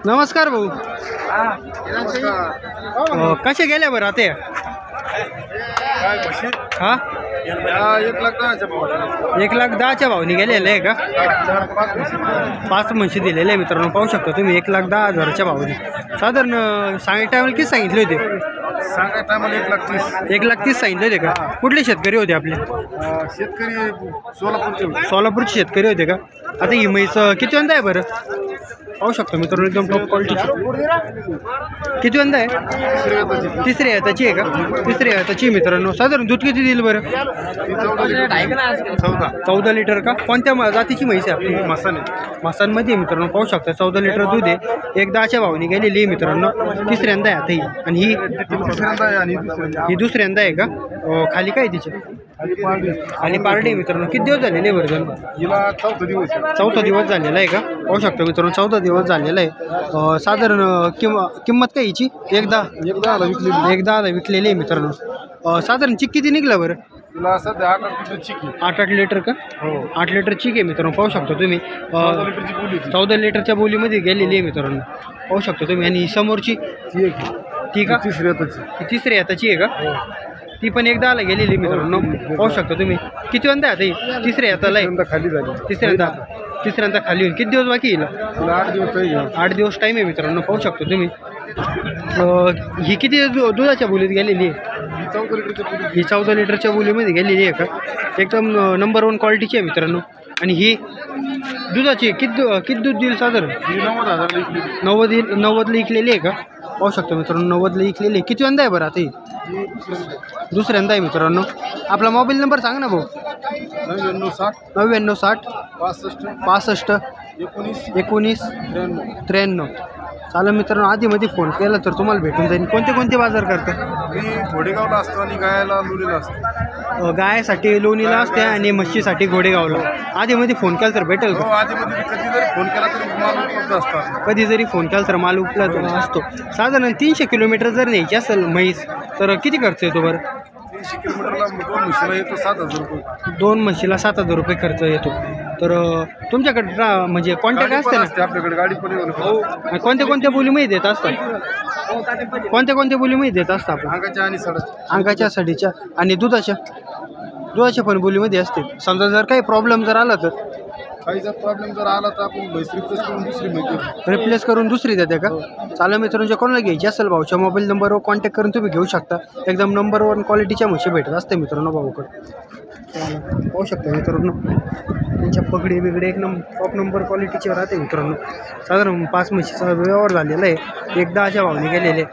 नमस्कार भाऊ. कसे गेले बरं आता? हा 1,10,000 भावनी गेलेले आहे का? 5 म्हशी दिलेले आहे मित्रांनो, पाहू शकता तुम्ही 1,10,000च्या भावनी. साधारण सांगायच्या टायमाला किती सांगितले होते? 1,30,000 सांगितले होते का? कुठले शेतकरी होते आपले? शेतकरी सोलापूरचे शेतकरी होते का? आता ही म्हैस किती वंदा आहे बरं? पाहू शकतो मित्रांनो, एकदम टॉप क्वालिटीची. किती वंदा आहे? तिसरी आहे त्याची आहे का? तिसरी आहे त्याची मित्रांनो. साधारण दूध किती देईल बरं? 14 लिटर का? कोणत्या जातीची म्हैस आहे आपली? मसांमध्ये मित्रांनो, पाहू शकता 14 लिटर दूध आहे. 1,10,000 भावनी गेलेली आहे मित्रांनो. तिसऱ्यांदा आहे आता ही. आणि ही दुसऱ्यांदा आहे का? खाली काय तिचे? खाली पारडी मित्रांनो. किती दिवस झालेले वर्धन? चौथा दिवस झालेला आहे का? पाहू शकतो मित्रांनो, 14 दिवस झालेला आहे. साधारण किंमत काय हिची? 1,10,000 विकलेली आहे मित्रांनो. साधारण चिक किती निघला बरं? 8 लिटर का? 8 लिटर चिक आहे मित्रांनो, पाहू शकतो तुम्ही. 14 लिटरच्या बोलीमध्ये गेलेली आहे मित्रांनो, पाहू शकतो तुम्ही. आणि समोरची ती का? तिसरी हाताची आहे का? ती पण 1,10,000 गेलेली मित्रांनो, पाहू शकतो तुम्ही. किती वंदा आहे आता? तिसऱ्या हाताला आहे. तिसऱ्यांदा खाली होईल. किती दिवस बाकी येईल? 8 दिवस टाईम आहे मित्रांनो, पाहू शकतो तुम्ही. ही किती दुधाच्या बोलीत गेलेली आहे? ही 14 लिटरच्या बोलीमध्ये गेलेली आहे का? एकदम नंबर 1 क्वालिटीची आहे मित्रांनो. आणि ही दुधाची किती दूध देईल साधारण? 90ला विकलेली आहे का? पाहू शकतो मित्रांनो, 90ला विकलेली आहे. किती वंदा आहे बरं आता? ही दुसऱ्यांदा आहे मित्रांनो. आपला मोबाईल नंबर सांगा ना भाऊ. 99 60 65 19 93. चालेल मित्रांनो, आधीमध्ये फोन केला तर तुम्हाला भेटून जाईल. कोणते बाजार करतात? मी घोडेगावला असतो आणि गायला लोणीला असतो. गायसाठी लोणीला असते आणि म्हशीसाठी घोडेगावला. आधीमध्ये फोन केला तर भेटेल का? आधीमध्ये कधी जरी फोन केला तरी माल उपलब्ध असतात. कधी जरी फोन केला तर माल उपलब्ध असतो. साधारण 300 किलोमीटर जर न्यायची असेल म्हैस तर किती खर्च येतो बरं? 300 किलोमीटरला 2 म्हशीला येतो 7,000 रुपये. 2 म्हशीला 7,000 रुपये खर्च येतो. तर तुमच्याकडे म्हणजे कॉन्टॅक्ट असते ना आपल्याकडे? गाडी पण येऊ. कोणत्या बोलीमध्ये देत असतात? कोणत्या बोलीमध्ये देत असतात आपण? अंगाच्या साडीच्या आणि दुधाच्या पण बोलीमध्ये असते. समजा जर काही प्रॉब्लेम जर आला तर काही जर प्रॉब्लेम जर आला तर आपण रिप्लेस करून दुसरी देते का? चालेल मित्रांनो, कोणाला घ्यायची असेल भाऊच्या मोबाईल नंबरवर कॉन्टॅक्ट करून तुम्ही घेऊ शकता. एकदम नंबर 1 क्वालिटीच्या म्हशी भेटत असते मित्रांनो भाऊकडे. पाहू शकता मित्रांनो, त्यांच्या पगडी बिगडी एकदम टॉप नंबर क्वालिटीचे राहते मित्रांनो. साधारण 5 म्हशीचा व्यवहार झालेला आहे. 1,10,000 भावनी गेलेले.